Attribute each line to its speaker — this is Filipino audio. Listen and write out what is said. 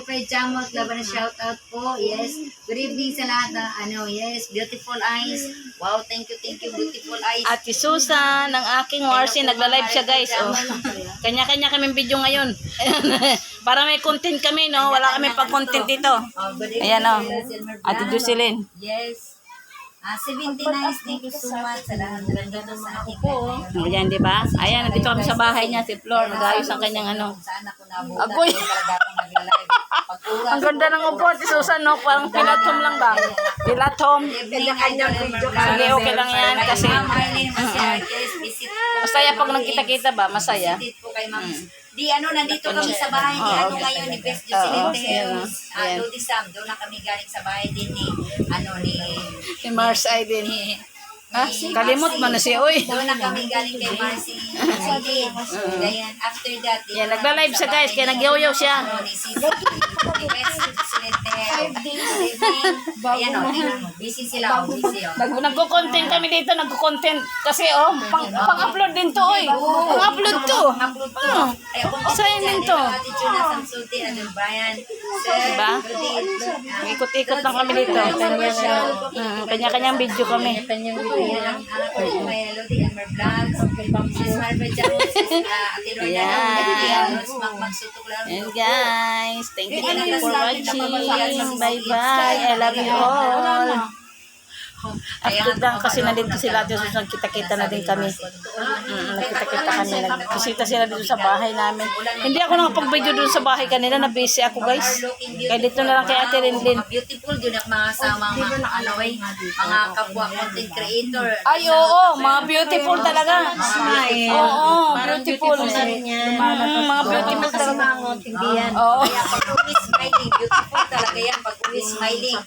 Speaker 1: Fred Chamot, laban na shout out po. Yes. Good evening sa lahat ng yes, beautiful eyes. Wow, thank you, beautiful eyes.
Speaker 2: Ate Susan, ng aking Marcy, nagla-live siya guys. Oh. Kanya-kanya kaming video ngayon. Para may content kami, no? Wala kami pag-content dito. Ayan, oh. Ate Jocelyn.
Speaker 1: Yes. 79, thank you so much sa lahat ng nandito sa aking po.
Speaker 2: Ayan, di ba? Ayan, nandito kami sa bahay niya, si Flor. Nag-ayos ang kanyang ano.
Speaker 1: Saan ako nabutan?
Speaker 2: Agoy. Ang ganda ng upo, Ate Susan, no? Parang pilatom lang ba? Pilatom. Sige, okay lang yan kasi masaya pag nagkita-kita ba? Masaya.
Speaker 1: Di nandito kami sa bahay ni ngayon ni Best Jocelyn Teos. Lodi Sam, doon na kami galing sa bahay din ni
Speaker 2: Si Mars ay din. Ha? Kalimot man na siya, oy.
Speaker 1: Doon na kami galing kay Marcy. Ganyan, after that.
Speaker 2: Yan, nagla-live siya guys, kaya nagyaw-yaw siya.
Speaker 1: Ayan o, busy sila.
Speaker 2: Nagko-content kami dito, nagko-content. Kasi pang-upload din to, oy. Pang-upload to. Saan din to? Diba? Ikot-ikot lang kami dito. Kanya-kanyang video kami. And guys, thank you for watching. Bye-bye. I love you all. After lang kasi nandito sila dito, nagkita-kita na din kami. Nagkita-kita kami. Nagbisita sila dito sa bahay namin. Hindi ako nakapag-video doon sa bahay kanila. Na-busy ako guys. Kaya dito na lang kay Ate Rinlin.
Speaker 1: Beautiful yun ang mga sama mga kapwa content creator.
Speaker 2: Ay, oo. Mga beautiful talaga. Oo, beautiful. Mga beautiful talaga.
Speaker 1: Oo. Kaya pag smiling, beautiful talaga yan. Pag smiling.